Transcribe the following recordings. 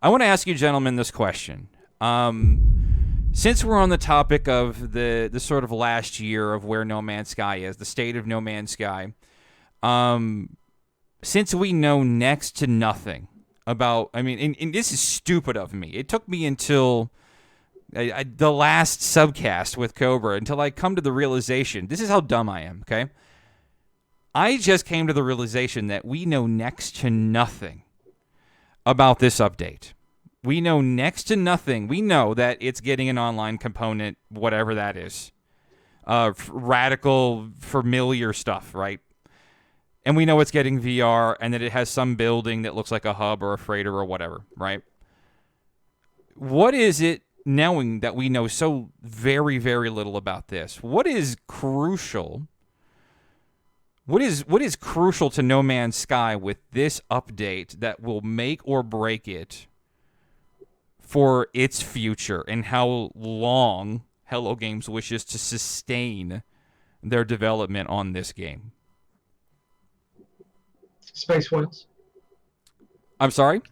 I want to ask you, gentlemen, this question. Since we're on the topic of the sort of last year of where No Man's Sky is, the state of No Man's Sky, since we know next to nothing about, I mean, and this is stupid of me. It took me until the last subcast with Cobra until I come to the realization. This is how dumb I am, okay? I just came to the realization that we know next to nothing about this update. We know next to nothing. We know that it's getting an online component, whatever that is. Radical, familiar stuff, right? And we know it's getting VR and that it has some building that looks like a hub or a freighter or whatever, right? What is it, knowing that we know so very, very little about this? What is crucial? What is crucial to No Man's Sky with this update that will make or break it for its future, and how long Hello Games wishes to sustain their development on this game? Space whales. I'm sorry?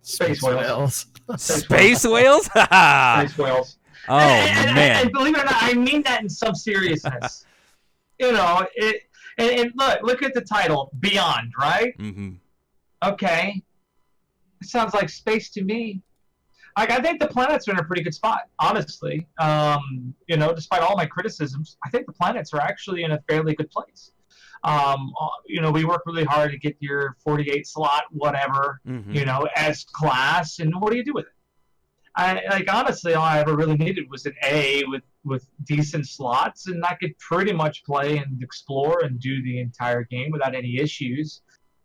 Space whales. Space whales? Space whales. Oh, man. And believe it or not, I mean that in some seriousness. You know, and look at the title, Beyond, right? Mm-hmm. Okay. It sounds like space to me. I think the planets are in a pretty good spot, honestly. You know, despite all my criticisms, I think the planets are actually in a fairly good place. You know, we work really hard to get your 48 slot, whatever, you know, as class, and what do you do with it? Honestly, all I ever really needed was an A with decent slots, and I could pretty much play and explore and do the entire game without any issues.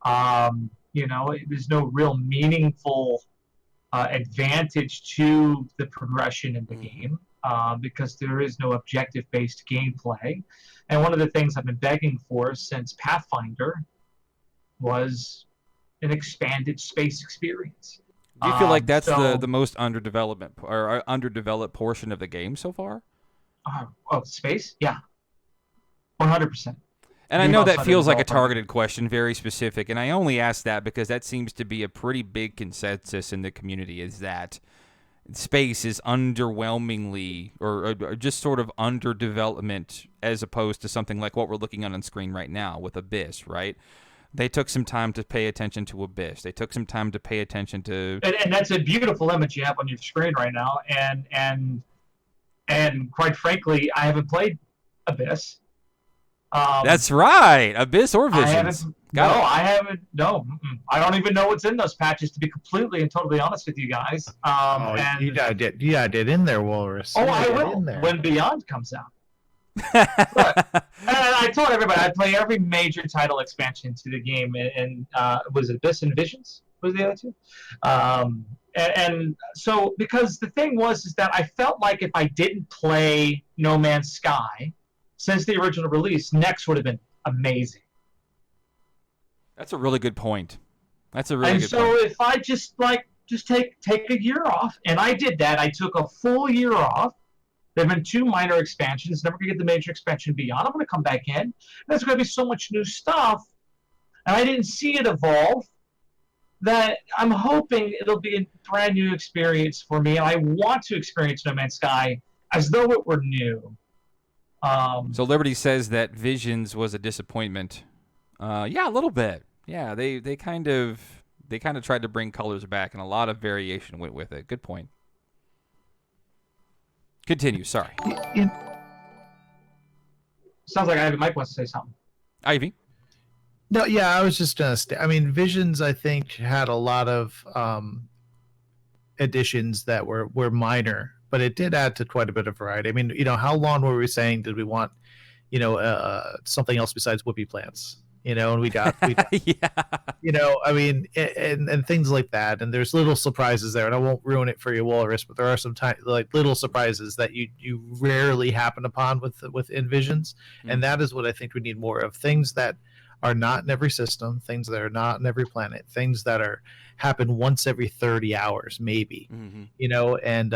You know, there's no real meaningful advantage to the progression in the game because there is no objective-based gameplay. And one of the things I've been begging for since Pathfinder was an expanded space experience. Do you feel like that's the most underdeveloped portion of the game so far? Space? Yeah. 100%. And I know that feels like a targeted question, very specific, and I only ask that because that seems to be a pretty big consensus in the community, is that space is underwhelmingly or just sort of underdevelopment as opposed to something like what we're looking on screen right now with Abyss, right? They took some time to pay attention to Abyss. They took some time to pay attention to... And that's a beautiful image you have on your screen right now, and quite frankly, I haven't played Abyss. That's right, Abyss or Visions. I haven't. No, I don't even know what's in those patches, to be completely and totally honest with you guys. You gotta get in there, Walrus. I will when Beyond comes out. And I told everybody I'd play every major title expansion to the game, and was it Abyss and Visions? Was the other two? And so because the thing is that I felt like if I didn't play No Man's Sky since the original release, next would have been amazing. That's a really good point. Point. And so if I just take a year off, and I did that, I took a full year off. There have been 2 minor expansions. Never gonna get the major expansion Beyond. I'm gonna come back in. And there's gonna be so much new stuff, and I didn't see it evolve, that I'm hoping it'll be a brand new experience for me. And I want to experience No Man's Sky as though it were new. So Liberty says that Visions was a disappointment. Yeah, a little bit. Yeah, they kind of tried to bring colors back, and a lot of variation went with it. Good point. Continue. Sorry. Sounds like Ivy Mike wants to say something. Ivy. No, yeah, I was just gonna I mean, Visions, I think, had a lot of additions that were minor, but it did add to quite a bit of variety. I mean, you know, how long were we saying did we want, you know, something else besides whoopee plants? You know, and we got yeah. You know, I mean, and things like that. And there's little surprises there, and I won't ruin it for you, Walrus, but there are some little surprises that you rarely happen upon with Visions, and that is what I think we need more of. Things that are not in every system, things that are not in every planet, things that happen once every 30 hours, maybe. You know, and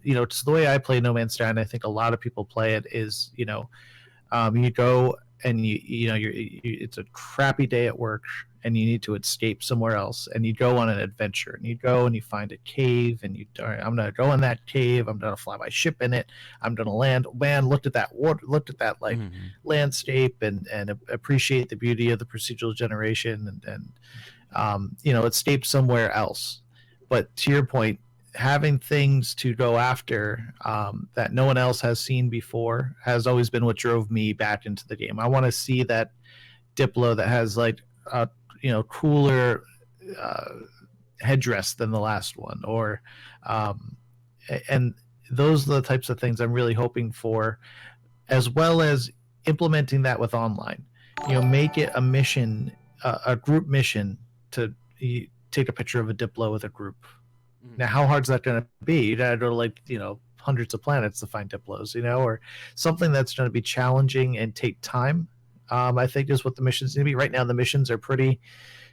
you know, it's the way I play No Man's Sky, and I think a lot of people play it is, you know, you go and it's a crappy day at work, and you need to escape somewhere else, and you go on an adventure, and you go and you find a cave, and all right, I'm gonna go in that cave, I'm gonna fly my ship in it, I'm gonna land. Man, looked at that water, looked at that like landscape, and appreciate the beauty of the procedural generation, and escape somewhere else. But to your point, having things to go after that no one else has seen before has always been what drove me back into the game. I want to see that Diplo that has like a cooler headdress than the last one, or and those are the types of things I'm really hoping for, as well as implementing that with online. Make it a mission, a group mission to take a picture of a Diplo with a group. Now, how hard is that going to be? You got to go to like hundreds of planets to find Diplos, or something that's going to be challenging and take time. I think is what the missions need to be. Right now, the missions are pretty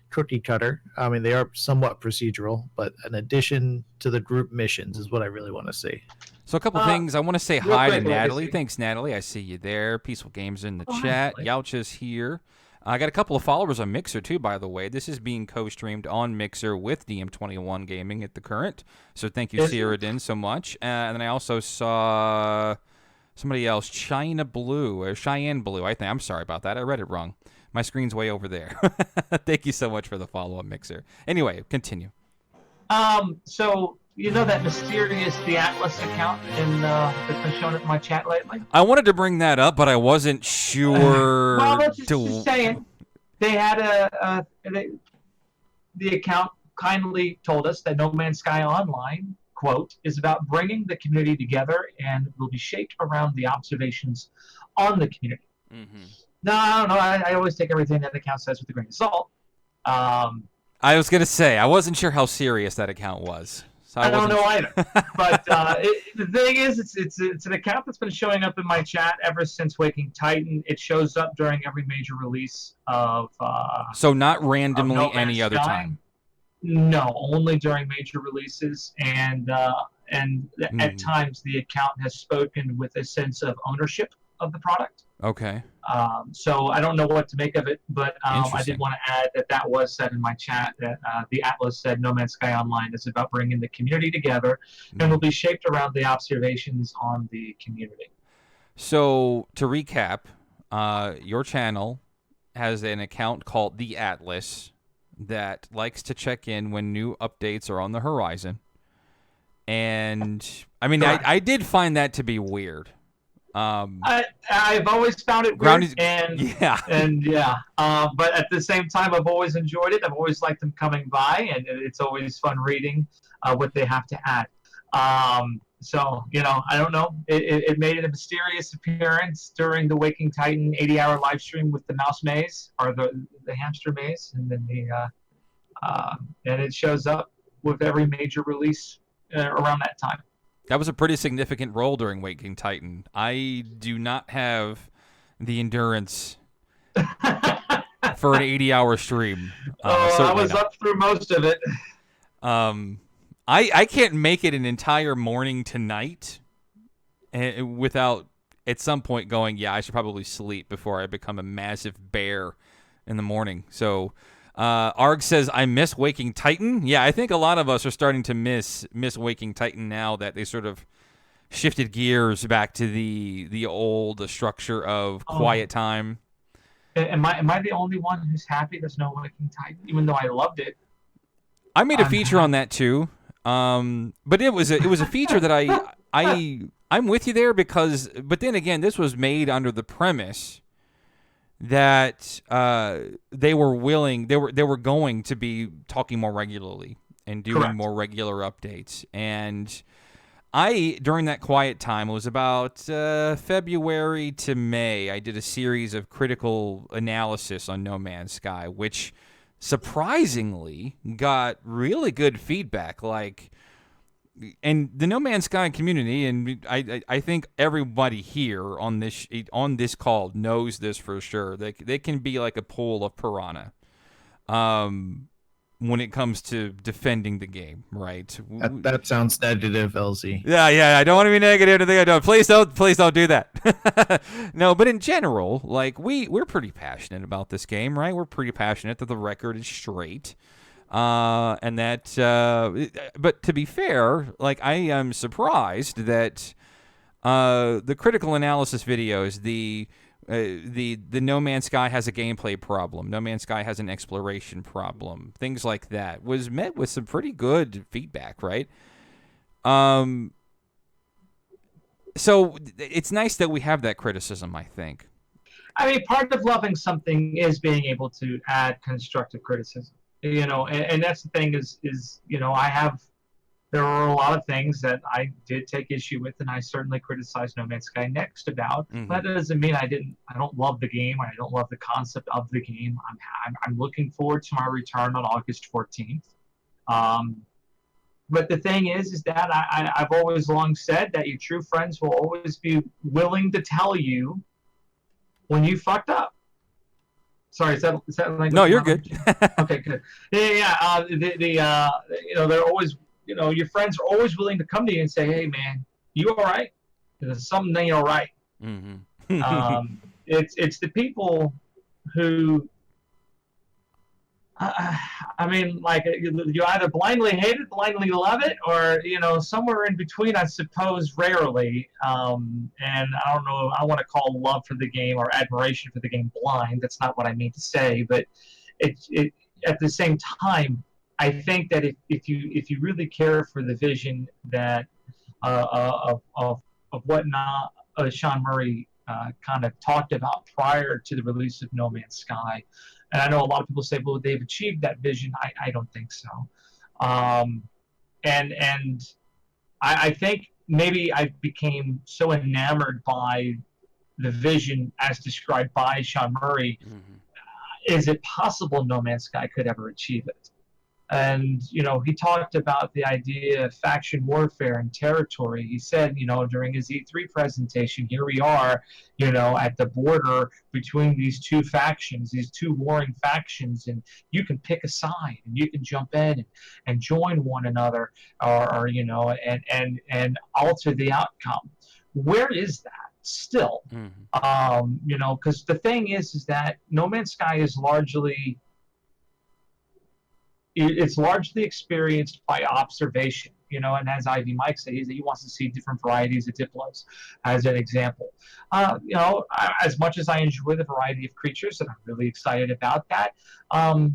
cookie cutter. I mean, they are somewhat procedural, but an addition to the group missions is what I really want to see. So a couple things. I want to say real hi to quick, Natalie. Legacy. Thanks, Natalie. I see you there. Peaceful Games in the Oh, chat. hi. Yauch's here. I got a couple of followers on Mixer, too, by the way. This is being co-streamed on Mixer with DM21 Gaming at the current. So thank you, Is Cyrodiin, so much. And then I also saw somebody else, Cheyenne Blue. I think. I'm sorry about that. I read it wrong. My screen's way over there. Thank you so much for the follow on Mixer. Anyway, continue. So that mysterious The Atlas account that's been showing up in my chat lately? I wanted to bring that up, but I wasn't sure. Well, let's just saying, they had the account kindly told us that No Man's Sky Online, quote, is about bringing the community together and will be shaped around the observations on the community. Mm-hmm. No, I don't know. I always take everything that the account says with a grain of salt. I was going to say, I wasn't sure how serious that account was. So I don't know either. But the thing is, it's an account that's been showing up in my chat ever since Waking Titan. It shows up during every major release of. So not randomly No Man's any other Sky. time. No, only during major releases, and at times the account has spoken with a sense of ownership of the product. Okay. So I don't know what to make of it, but I Interesting. did want to add that was said in my chat, that the Atlas said No Man's Sky Online is about bringing the community together and will be shaped around the observations on the community. So to recap, your channel has an account called The Atlas that likes to check in when new updates are on the horizon. And I mean, I did find that to be weird. I've always found it weird, but at the same time, I've always enjoyed it. I've always liked them coming by, and it's always fun reading what they have to add. So I don't know. It made a mysterious appearance during the Waking Titan 80-hour live stream with the mouse maze, or the hamster maze, and then and it shows up with every major release around that time. That was a pretty significant role during Waking Titan. I do not have the endurance for an 80-hour stream. I was up through most of it. I can't make it an entire morning tonight without at some point going, I should probably sleep before I become a massive bear in the morning. So Arg says, I miss Waking Titan. Yeah, I think a lot of us are starting to miss Waking Titan now that they sort of shifted gears back to the old structure of quiet time. Am I the only one who's happy there's no Waking Titan, even though I loved it? I made a feature on that too, but it was a feature that I'm with you there but then again, this was made under the premise that they were going to be talking more regularly and doing Correct. more regular updates. And during that quiet time, it was about February to May, I did a series of critical analysis on No Man's Sky, which surprisingly got really good feedback. And the No Man's Sky community, and I think everybody here on this call knows this for sure. They can be like a pool of piranha. when it comes to defending the game, right? That sounds negative, LZ. Yeah. I don't want to be negative. I don't. Please don't do that. No, but in general, like we're pretty passionate about this game, right? We're pretty passionate that the record is straight, and that. But to be fair, like I am surprised that the critical analysis videos, the No Man's Sky has a gameplay problem, No Man's Sky has an exploration problem, things like that, was met with some pretty good feedback, right? So it's nice that we have that criticism, I think. I mean, part of loving something is being able to add constructive criticism. And that's the thing is there were a lot of things that I did take issue with, and I certainly criticized No Man's Sky Next about. Mm-hmm. That doesn't mean I don't love the game, or I don't love the concept of the game. I'm looking forward to my return on August 14th. But the thing is that I've always long said that your true friends will always be willing to tell you when you fucked up. Sorry, is that like no? You're good. Okay, good. Yeah. They're always. Your friends are always willing to come to you and say, "Hey, man, you all right? There's something ain't all right." Mm-hmm. It's the people who, I mean, like you either blindly hate it, blindly love it, or somewhere in between. I suppose rarely. And I don't know. I want to call love for the game or admiration for the game blind. That's not what I mean to say, but it at the same time. I think that if you really care for the vision that of what Sean Murray kind of talked about prior to the release of No Man's Sky, and I know a lot of people say, well, they've achieved that vision. I don't think so, and I think maybe I became so enamored by the vision as described by Sean Murray. Mm-hmm. Is it possible No Man's Sky could ever achieve it? And, he talked about the idea of faction warfare and territory. He said, during his E3 presentation, here we are, at the border between these two factions, these two warring factions, and you can pick a side and you can jump in and join one another or and alter the outcome. Where is that? Still, mm-hmm. Because the thing is that No Man's Sky is largely experienced by observation, and as Ivy Mike said, he wants to see different varieties of Diplos as an example. As much as I enjoy the variety of creatures, and I'm really excited about that, I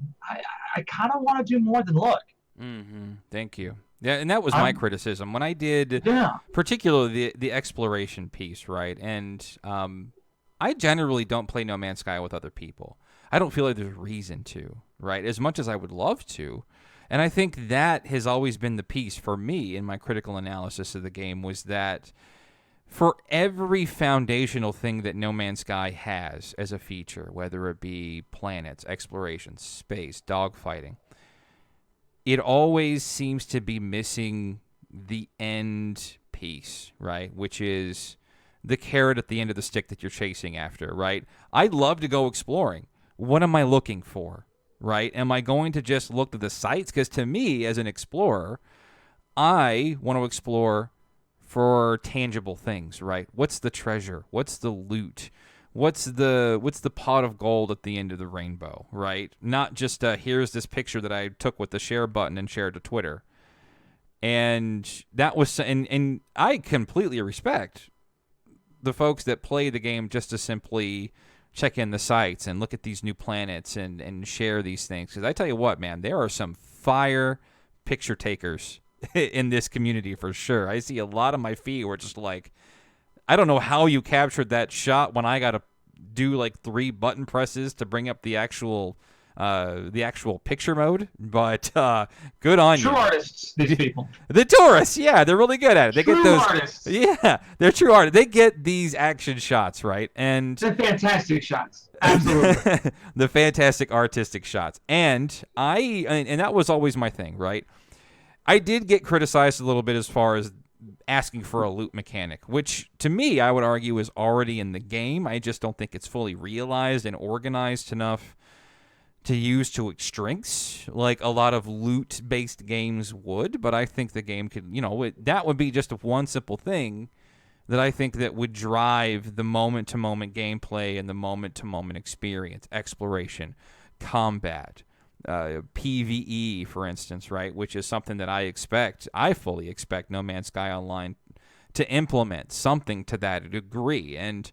kind of want to do more than look. Mm-hmm. Thank you. Yeah, and that was my criticism when I did, particularly the exploration piece, right? And I generally don't play No Man's Sky with other people. I don't feel like there's reason to, right? As much as I would love to. And I think that has always been the piece for me in my critical analysis of the game, was that for every foundational thing that No Man's Sky has as a feature, whether it be planets, exploration, space, dogfighting, it always seems to be missing the end piece, right? Which is the carrot at the end of the stick that you're chasing after, right? I'd love to go exploring. What am I looking for, right? Am I going to just look at the sites? Because to me, as an explorer, I want to explore for tangible things, right? What's the treasure? What's the loot? What's the pot of gold at the end of the rainbow, right? Not just here's this picture that I took with the share button and shared to Twitter. And that was, and I completely respect the folks that play the game just to simply check in the sites and look at these new planets and share these things. Because I tell you what, man, there are some fire picture takers in this community for sure. I see a lot of my feed where it's just like, I don't know how you captured that shot when I got to do like 3 button presses to bring up the actual picture mode, but good on you. True artists, these people. The tourists, yeah, they're really good at it. They true get those artists. Yeah, they're true artists. They get these action shots, right? And they're fantastic shots. Absolutely. The fantastic artistic shots. And that was always my thing, right? I did get criticized a little bit as far as asking for a loot mechanic, which to me, I would argue, is already in the game. I just don't think it's fully realized and organized enough to use to its strengths, like a lot of loot-based games would. But I think the game could, that would be just one simple thing that I think that would drive the moment-to-moment gameplay and the moment-to-moment experience, exploration, combat, PvE, for instance, right? Which is something that I fully expect No Man's Sky Online to implement something to that degree. And